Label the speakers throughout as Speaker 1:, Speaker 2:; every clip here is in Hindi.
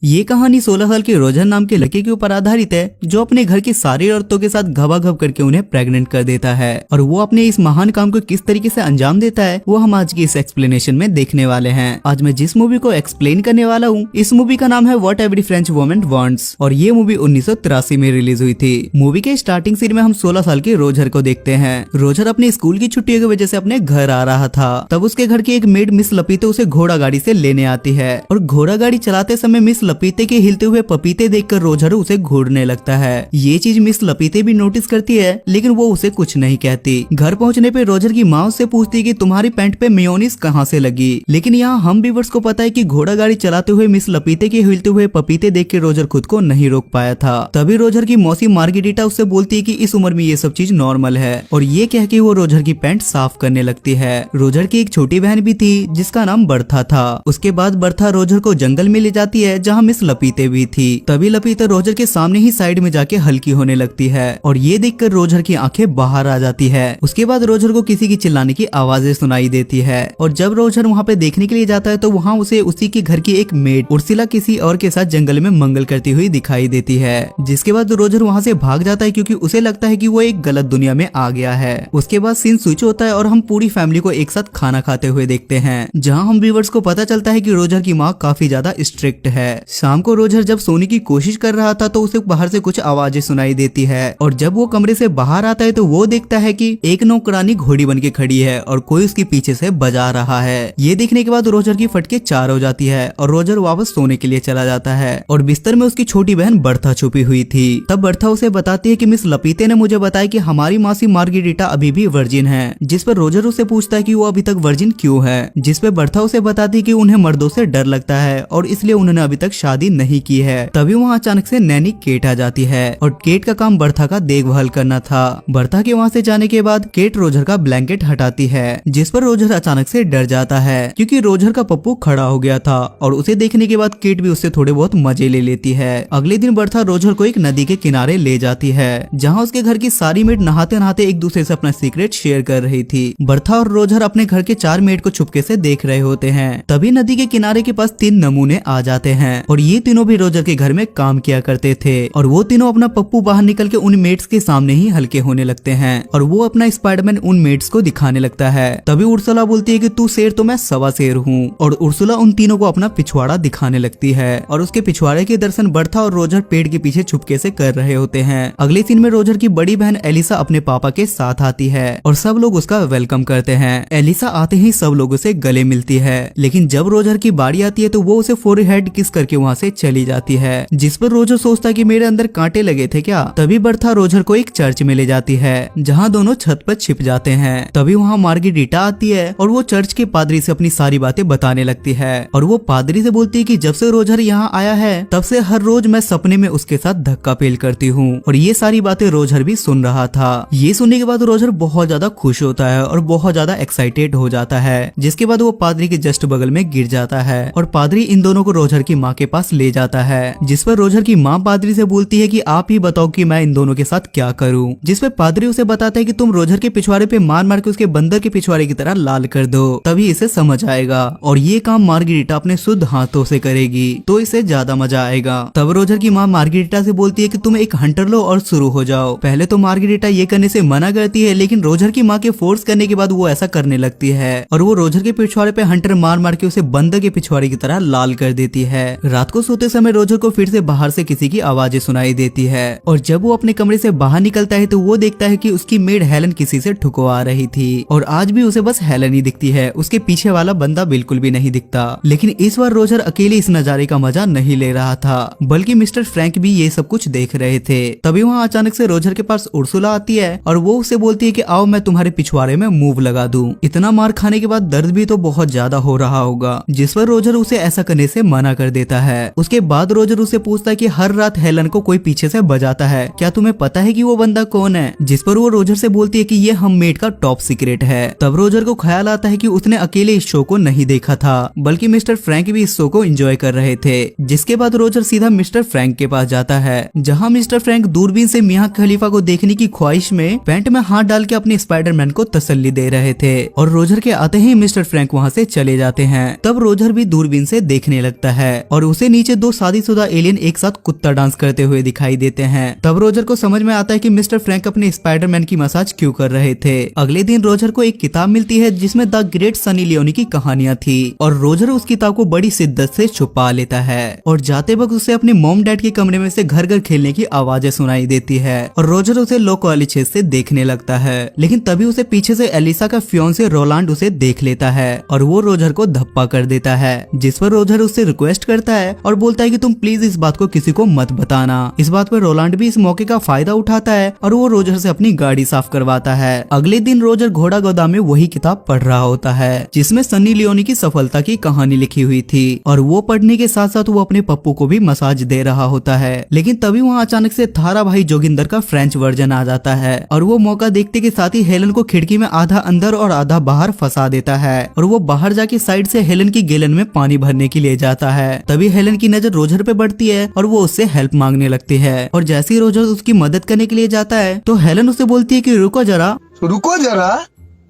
Speaker 1: ये कहानी 16 साल के रोजर नाम के लड़के के ऊपर आधारित है जो अपने घर की सारी औरतों के साथ घबाघब करके उन्हें प्रेग्नेंट कर देता है और वो अपने इस महान काम को किस तरीके से अंजाम देता है वो हम आज की इस एक्सप्लेनेशन में देखने वाले हैं। आज मैं जिस मूवी को एक्सप्लेन करने वाला हूँ इस मूवी का नाम है what every French woman wants और ये मूवी 1983 में रिलीज हुई थी। मूवी के स्टार्टिंग सीन में हम 16 साल के रोजर को देखते हैं। रोजर अपने स्कूल की छुट्टियों की वजह से अपने घर आ रहा था। तब उसके घर की एक मेड मिस लपीते उसे घोड़ा गाड़ी से लेने आती है और घोड़ा गाड़ी चलाते समय मिस लपीते के हिलते हुए पपीते देखकर रोजर उसे घूरने लगता है। ये चीज मिस लपीते भी नोटिस करती है लेकिन वो उसे कुछ नहीं कहती। घर पहुंचने पे रोजर की माँ उससे पूछती है कि तुम्हारी पैंट पे मेयोनीज कहाँ से लगी। लेकिन यहाँ हम व्यूअर्स को पता है कि घोड़ा गाड़ी चलाते हुए मिस लपीते के हिलते हुए पपीते देख के रोजर खुद को नहीं रोक पाया था। तभी रोजर की मौसी मार्गेरिटा उससे बोलती है कि इस उम्र में ये सब चीज नॉर्मल है और ये कह के वो रोजर की पैंट साफ करने लगती है। रोजर की एक छोटी बहन भी थी जिसका नाम बर्था था। उसके बाद बर्था रोजर को जंगल में ले जाती है जहाँ मिस लपीते भी थी। तभी लपीते रोजर के सामने ही साइड में जाके हल्की होने लगती है और ये देखकर रोजर की आंखें बाहर आ जाती है। उसके बाद रोजर को किसी की चिल्लाने की आवाजें सुनाई देती है और जब रोजर वहाँ पे देखने के लिए जाता है तो वहाँ उसे उसी के घर की एक मेड उर्सिला किसी और के साथ जंगल में मंगल करती हुई दिखाई देती है। जिसके बाद रोजर वहाँ से भाग जाता है क्योंकि उसे लगता है कि वो एक गलत दुनिया में आ गया है। उसके बाद सीन स्विच होता है और हम पूरी फैमिली को एक साथ खाना खाते हुए देखते हैं जहाँ हम व्यूअर्स को पता चलता है कि रोजर की माँ काफी ज्यादा स्ट्रिक्ट है। शाम को रोजर जब सोने की कोशिश कर रहा था तो उसे बाहर से कुछ आवाजें सुनाई देती है और जब वो कमरे से बाहर आता है तो वो देखता है कि एक नौकरानी घोड़ी बन के खड़ी है और कोई उसके पीछे से बजा रहा है। ये देखने के बाद रोजर की फटके चार हो जाती है और रोजर वापस सोने के लिए चला जाता है और बिस्तर में उसकी छोटी बहन बर्था छुपी हुई थी। तब बर्था उसे बताती है कि मिस लपीते ने मुझे बताया कि हमारी मासी मार्गेरिटा अभी भी वर्जिन है। जिस पर रोजर उसे पूछता है कि वो अभी तक वर्जिन क्यों है। जिस पे बर्था उसे बताती है कि उन्हें मर्दों से डर लगता है और इसलिए उन्होंने अभी तक शादी नहीं की है। तभी वहाँ अचानक से नैनी केट आ जाती है और केट का काम बर्था का देखभाल करना था। बर्था के वहाँ से जाने के बाद केट रोजर का ब्लैंकेट हटाती है जिस पर रोजर अचानक से डर जाता है क्योंकि रोजर का पप्पू खड़ा हो गया था और उसे देखने के बाद केट भी उससे थोड़े बहुत मजे ले लेती है। अगले दिन बर्था रोजर को एक नदी के किनारे ले जाती है जहाँ उसके घर की सारी मेड नहाते नहाते एक दूसरे से अपना सीक्रेट शेयर कर रही थी। बर्था और रोजर अपने घर के 4 मेड को छुपके से देख रहे होते हैं। तभी नदी के किनारे के पास 3 नमूने आ जाते हैं और ये तीनों भी रोजर के घर में काम किया करते थे और वो तीनों अपना पप्पू बाहर निकल के उन मेड्स के सामने ही हल्के होने लगते हैं और वो अपना स्पाइडरमैन उन मेड्स को दिखाने लगता है। तभी उर्सुला बोलती है कि तू शेर तो मैं सवा शेर हूँ और उर्सुला उन तीनों को अपना पिछवाड़ा दिखाने लगती है और उसके पिछवाड़े के दर्शन बर्था और रोजर पेड़ के पीछे छुपके से कर रहे होते हैं। अगले सीन में रोजर की बड़ी बहन एलिसा अपने पापा के साथ आती है और सब लोग उसका वेलकम करते हैं। एलिसा आते ही सब लोगों से गले मिलती है लेकिन जब रोजर की बारी आती है तो वो उसे फोरहेड किस करके वहाँ से चली जाती है जिस पर रोजर सोचता है कि मेरे अंदर कांटे लगे थे क्या। तभी बर्था रोजर को एक चर्च में ले जाती है जहाँ दोनों छत पर छिप जाते हैं। तभी वहाँ मार्गेरिटा आती है और वो चर्च के पादरी से अपनी सारी बातें बताने लगती है और वो पादरी से बोलती है कि जब से रोजर यहाँ आया है तब से हर रोज मैं सपने में उसके साथ धक्का पेल करती हूँ और ये सारी बातें रोजर भी सुन रहा था। ये सुनने के बाद रोजर बहुत ज्यादा खुश होता है और बहुत ज्यादा एक्साइटेड हो जाता है जिसके बाद वो पादरी के जस्ट बगल में गिर जाता है और पादरी इन दोनों को रोजर की माँ के पास ले जाता है जिस पर रोजर की माँ पादरी से बोलती है कि आप ही बताओ कि मैं इन दोनों के साथ क्या करूँ। जिस पर पादरी उसे बताता है कि तुम रोजर के पिछवाड़े पे मार मार के उसके बंदर के पिछवाड़े की तरह लाल कर दो तभी इसे समझ आएगा और ये काम मार्गेरिटा अपने शुद्ध हाथों से करेगी तो इसे ज्यादा मजा आएगा। तब रोजर की माँ मार्गेरिटा से बोलती है कि तुम एक हंटर लो और शुरू हो जाओ। पहले तो मार्गेरिटा ये करने से मना करती है लेकिन रोजर की माँ के फोर्स करने के बाद वो ऐसा करने लगती है और वो रोजर के पिछवाड़े पे हंटर मार मार के उसे बंदर के पिछवाड़े की तरह लाल कर देती है। रात को सोते समय रोजर को फिर से बाहर से किसी की आवाजें सुनाई देती है और जब वो अपने कमरे से बाहर निकलता है तो वो देखता है कि उसकी मेड हेलन किसी से ठुकवा रही थी और आज भी उसे बस हेलन ही दिखती है, उसके पीछे वाला बंदा बिल्कुल भी नहीं दिखता। लेकिन इस बार रोजर अकेले इस नजारे का मजा नहीं ले रहा था बल्कि मिस्टर फ्रैंक भी ये सब कुछ देख रहे थे। तभी वहाँ अचानक से रोजर के पास उर्सुला आती है और वो उसे बोलती है कि आओ मैं तुम्हारे पिछवाड़े में मूव लगा दूं। इतना मार खाने के बाद दर्द भी तो बहुत ज्यादा हो रहा होगा जिस पर रोजर उसे ऐसा करने से मना कर देता है। उसके बाद रोजर उसे पूछता है कि हर रात हेलन को कोई पीछे से बजाता है, क्या तुम्हें पता है कि वो बंदा कौन है। जिस पर वो रोजर से बोलती है कि ये हम मेड का टॉप सीक्रेट है। तब रोजर को ख्याल आता है कि उसने अकेले इस शो को नहीं देखा था बल्कि मिस्टर फ्रैंक भी इस शो को एंजॉय कर रहे थे। जिसके बाद रोजर सीधा मिस्टर फ्रैंक के पास जाता है जहाँ मिस्टर फ्रैंक दूरबीन से मियां खलीफा को देखने की ख्वाहिश में पैंट में हाथ डाल के अपने स्पाइडरमैन को तसल्ली दे रहे थे और रोजर के आते ही मिस्टर फ्रैंक वहाँ से चले जाते हैं। तब रोजर भी दूरबीन से देखने लगता है और उसे नीचे दो शादीशुदा एलियन एक साथ कुत्ता डांस करते हुए दिखाई देते हैं। तब रोजर को समझ में आता है कि मिस्टर फ्रैंक अपने स्पाइडरमैन की मसाज क्यों कर रहे थे। अगले दिन रोजर को एक किताब मिलती है जिसमें द ग्रेट सनी लियोनी की कहानियां थी और रोजर उस किताब को बड़ी शिद्दत से छुपा लेता है और जाते वक्त उसे अपने मॉम डैड के कमरे में से घर घर खेलने की आवाजें सुनाई देती है और रोजर उसे लो वाली छेद से देखने लगता है। लेकिन तभी उसे पीछे से एलिसा का फियोंसे रोलांड उसे देख लेता है और वो रोजर को धप्पा कर देता है, जिस पर रोजर उससे रिक्वेस्ट करता है और बोलता है कि तुम प्लीज इस बात को किसी को मत बताना। इस बात पर रोलांड भी इस मौके का फायदा उठाता है और वो रोजर से अपनी गाड़ी साफ करवाता है। अगले दिन रोजर घोड़ा गोदाम में वही किताब पढ़ रहा होता है जिसमें सनी लियोनी की सफलता की कहानी लिखी हुई थी और वो पढ़ने के साथ साथ वो अपने पप्पू को भी मसाज दे रहा होता है। लेकिन तभी वहाँ अचानक से थारा भाई जोगिंदर का फ्रेंच वर्जन आ जाता है और वो मौका देखते के साथ ही हेलन को खिड़की में आधा अंदर और आधा बाहर फंसा देता है और वो बाहर जाके साइड से हेलन की गैलन में पानी भरने के लिए जाता है। तभी हेलन की नजर रोजर पे पड़ती है और वो उससे हेल्प मांगने लगती है और जैसे ही रोजर उसकी मदद करने के लिए जाता है तो हेलन उसे बोलती है कि रुको जरा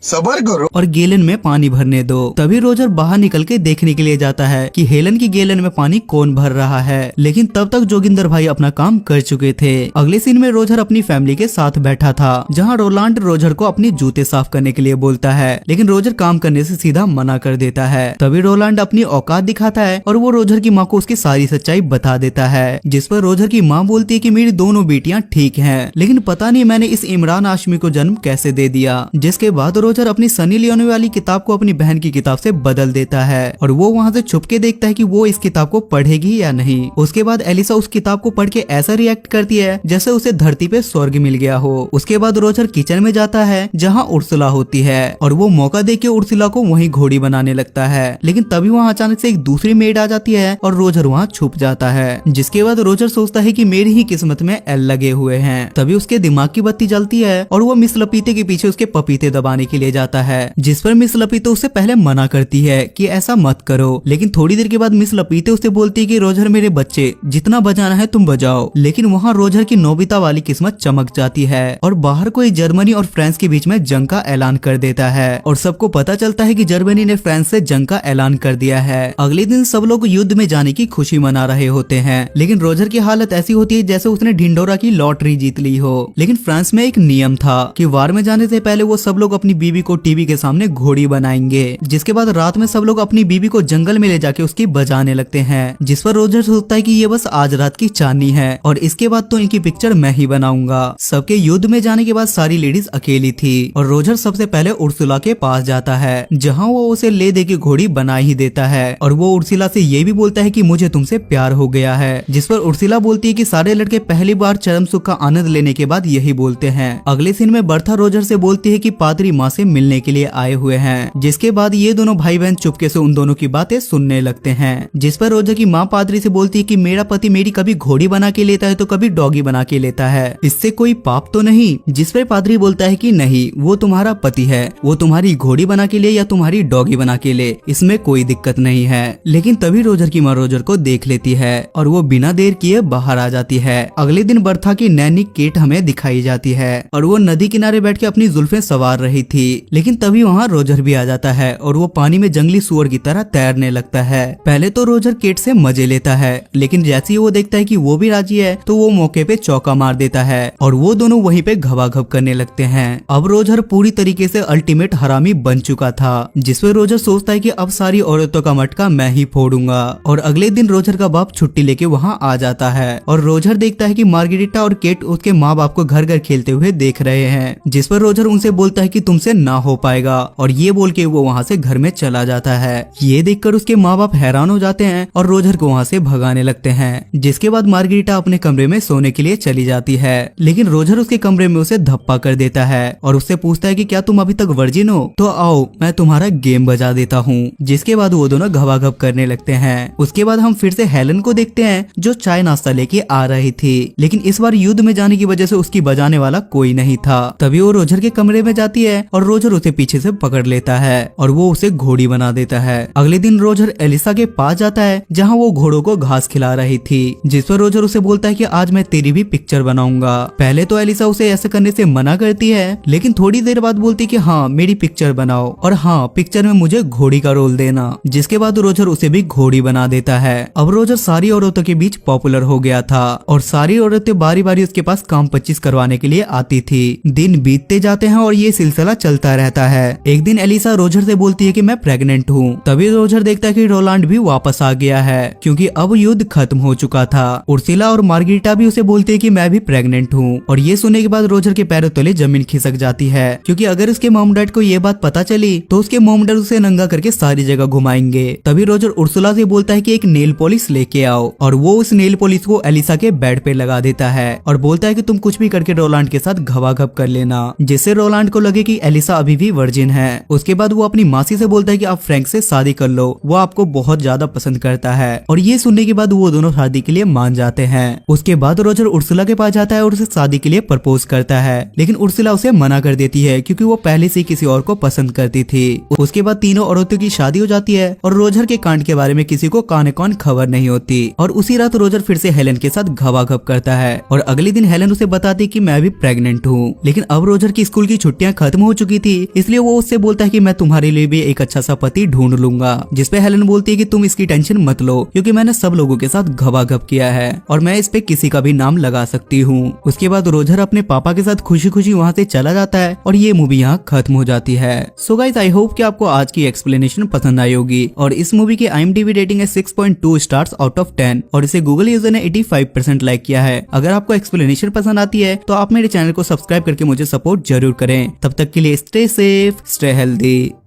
Speaker 1: सबर करो और गैलन में पानी भरने दो। तभी रोजर बाहर निकल के देखने के लिए जाता है कि हेलन की गैलन में पानी कौन भर रहा है, लेकिन तब तक जोगिंदर भाई अपना काम कर चुके थे। अगले सीन में रोजर अपनी फैमिली के साथ बैठा था जहां रोलांड रोजर को अपनी जूते साफ करने के लिए बोलता है, लेकिन रोजर काम करने से सीधा मना कर देता है। तभी रोलांड अपनी औकात दिखाता है और वो रोजर की माँ को उसकी सारी सच्चाई बता देता है, जिस पर रोजर की माँ बोलती है कि मेरी दोनों बेटियां ठीक हैं, लेकिन पता नहीं मैंने इस इमरान हाशमी को जन्म कैसे दे दिया। जिसके बाद रोजर अपनी सनी लियोनी वाली किताब को अपनी बहन की किताब से बदल देता है और वो वहाँ से छुप के देखता है कि वो इस किताब को पढ़ेगी या नहीं। उसके बाद एलिसा उस किताब को पढ़ के ऐसा रिएक्ट करती है जैसे उसे धरती पे स्वर्ग मिल गया हो। उसके बाद रोजर किचन में जाता है जहाँ उर्सुला होती है और वो मौका देख के उर्सुला को वहीं घोड़ी बनाने लगता है, लेकिन तभी वहाँ अचानक से एक दूसरी मेड आ जाती है और रोजर वहाँ छुप जाता है। जिसके बाद रोजर सोचता है कि मेरी ही किस्मत में एल लगे हुए हैं। तभी उसके दिमाग की बत्ती जलती है और वो मिस लपीते के पीछे उसके पपीते दबाने के लिए जाता है, जिस पर मिस लपीते उससे पहले मना करती है कि ऐसा मत करो। लेकिन थोड़ी देर के बाद मिस लपीते उससे बोलती है कि रोजर मेरे बच्चे जितना बजाना है तुम बजाओ। लेकिन वहाँ रोजर की नोबिता वाली किस्मत चमक जाती है और बाहर कोई जर्मनी और फ्रांस के बीच में जंग का ऐलान कर देता है और सबको पता चलता है कि जर्मनी ने फ्रांस से जंग का ऐलान कर दिया है। अगले दिन सब लोग युद्ध में जाने की खुशी मना रहे होते हैं, लेकिन रोजर की हालत ऐसी होती है जैसे उसने ढिंडोरा की लॉटरी जीत ली हो। लेकिन फ्रांस में एक नियम था कि वार में जाने से पहले वो सब लोग अपनी बीवी को टीवी के सामने घोड़ी बनाएंगे। जिसके बाद रात में सब लोग अपनी बीवी को जंगल में ले जाके उसकी बजाने लगते हैं, जिस पर रोजर सोचता है कि ये बस आज रात की चांदनी है और इसके बाद तो इनकी पिक्चर मैं ही बनाऊंगा। सबके युद्ध में जाने के बाद सारी लेडीज अकेली थी और रोजर सबसे पहले उर्सुला के पास जाता है जहाँ वो उसे ले दे के घोड़ी बना ही देता है और वो उर्सुला से ये भी बोलता है कि मुझे तुमसे प्यार हो गया है। जिस पर उर्सुला बोलती है कि सारे लड़के पहली बार चरम सुख का आनंद लेने के बाद यही बोलते हैं। अगले सीन में बर्था रोजर से बोलती है कि पादरी माँ से मिलने के लिए आए हुए हैं, जिसके बाद ये दोनों भाई बहन चुपके से उन दोनों की बातें सुनने लगते हैं। जिस पर रोजर की माँ पादरी से बोलती है कि मेरा पति मेरी कभी घोड़ी बना के लेता है तो कभी डॉगी बना के लेता है, इससे कोई पाप तो नहीं। जिस पर पादरी बोलता है कि नहीं, वो तुम्हारा पति है, वो तुम्हारी घोड़ी बना के ले या तुम्हारी डॉगी बना के ले, इसमें कोई दिक्कत नहीं है। लेकिन तभी रोजर की माँ रोजर को देख लेती है और वो बिना देर किए बाहर आ जाती है। अगले दिन बर्था की नैनी केट हमें दिखाई जाती है और वो नदी किनारे बैठ के अपनी जुल्फें सवार रही थी, लेकिन तभी वहाँ रोजर भी आ जाता है और वो पानी में जंगली सुअर की तरह तैरने लगता है। पहले तो रोजर केट से मजे लेता है, लेकिन जैसे ही वो देखता है कि वो भी राजी है तो वो मौके पे चौका मार देता है और वो दोनों वहीं पे घबाघब करने लगते हैं। अब रोजर पूरी तरीके से अल्टीमेट हरामी बन चुका था, जिसपे रोजर सोचता है कि अब सारी औरतों का मटका मैं ही फोड़ूंगा। और अगले दिन रोजर का बाप छुट्टी लेके वहाँ आ जाता है और रोजर देखता है कि मार्गरेटा और केट उसके माँ बाप को घर घर खेलते हुए देख रहे हैं, जिस पर रोजर उनसे बोलता है कि तुमसे ना हो पाएगा और ये बोल के वो वहाँ से घर में चला जाता है। ये देखकर उसके माँ बाप हैरान हो जाते हैं और रोजर को वहाँ से भगाने लगते हैं। जिसके बाद मार्गरेटा अपने कमरे में सोने के लिए चली जाती है, लेकिन रोजर उसके कमरे में उसे धप्पा कर देता है और उससे पूछता है कि क्या तुम अभी तक वर्जिन हो, तो आओ मैं तुम्हारा गेम बजा देता हूँ। जिसके बाद वो दोनों घबाघब करने लगते हैं। उसके बाद हम फिर से हेलन को देखते हैं जो चाय नाश्ता लेके आ रही थी, लेकिन इस बार युद्ध में जाने की वजह से उसकी बजाने वाला कोई नहीं था। तभी वो रोजर के कमरे में जाती है और और रोजर उसे पीछे से पकड़ लेता है और वो उसे घोड़ी बना देता है। अगले दिन रोजर एलिसा के पास जाता है जहाँ वो घोड़ों को घास खिला रही थी, जिस पर रोजर उसे बोलता है कि आज मैं तेरी भी पिक्चर बनाऊंगा। पहले तो एलिसा उसे ऐसा करने से मना करती है, लेकिन थोड़ी देर बाद बोलती कि हाँ मेरी पिक्चर बनाओ और हाँ पिक्चर में मुझे घोड़ी का रोल देना, जिसके बाद रोजर उसे भी घोड़ी बना देता है। अब रोजर सारी औरतों के बीच पॉपुलर हो गया था और सारी औरतें बारी बारी उसके पास काम 25 करवाने के लिए आती थी। दिन बीतते जाते हैं और ये सिलसिला चलता रहता है। एक दिन एलिसा रोजर से बोलती है कि मैं प्रेग्नेंट हूँ। तभी रोजर देखता है कि रोलांड भी वापस आ गया है क्योंकि अब युद्ध खत्म हो चुका था। उर्सिला और मार्गरीटा भी उसे बोलती है कि मैं भी प्रेग्नेंट हूँ और ये सुनने के बाद रोजर के पैरों तले जमीन खिसक जाती है क्योंकि अगर उसके मॉम डैड को ये बात पता चली तो उसके मॉम डैड उसे नंगा करके सारी जगह घुमाएंगे। तभी रोजर उर्सुला से बोलता है कि एक नेल पॉलिश लेके आओ और वो उस नेल पॉलिश को एलिसा के बेड पे लगा देता है और बोलता है कि तुम कुछ भी करके रोलांड के साथ घबाघब कर लेना, जिससे रोलांड को लगे कि एलिसा अभी भी वर्जिन है। उसके बाद वो अपनी मासी से बोलता है कि आप फ्रैंक से शादी कर लो, वो आपको बहुत ज्यादा पसंद करता है और ये सुनने के बाद वो दोनों शादी के लिए मान जाते हैं। उसके बाद रोजर उर्सुला के पास जाता है और उसे शादी के लिए प्रपोज करता है, लेकिन उर्सुला उसे मना कर देती है क्योंकि वो पहले से किसी और को पसंद करती थी। उसके बाद तीनों औरतों की शादी हो जाती है और रोजर के कांड के बारे में किसी को काने कौन खबर नहीं होती और उसी रात रोजर फिर से हेलन के साथ घबाघब करता है और अगले दिन हेलन उसे बताती कि मैं भी प्रेग्नेंट हूँ। लेकिन अब रोजर की स्कूल की छुट्टियां खत्म हो चुकी थी, इसलिए वो उससे बोलता है कि मैं तुम्हारे लिए भी एक अच्छा सा पति ढूंढ लूंगा, जिसपे हेलन बोलती है कि तुम इसकी टेंशन मत लो क्योंकि मैंने सब लोगों के साथ घबाघब किया है और मैं इस पे किसी का भी नाम लगा सकती हूँ। उसके बाद रोजर अपने पापा के साथ खुशी खुशी वहाँ से चला जाता है और ये मूवी यहाँ खत्म हो जाती है। सो गाइस आई होप कि आपको आज की एक्सप्लेनेशन पसंद आई होगी और इस मूवी की IMDb रेटिंग है 6.2 स्टार्स आउट ऑफ 10 और इसे गूगल यूजर ने 85% लाइक किया है। अगर आपको एक्सप्लेनेशन पसंद आती है तो आप मेरे चैनल को सब्सक्राइब करके मुझे सपोर्ट जरूर करें। तब तक के लिए स्टे सेफ, स्टे हेल्दी।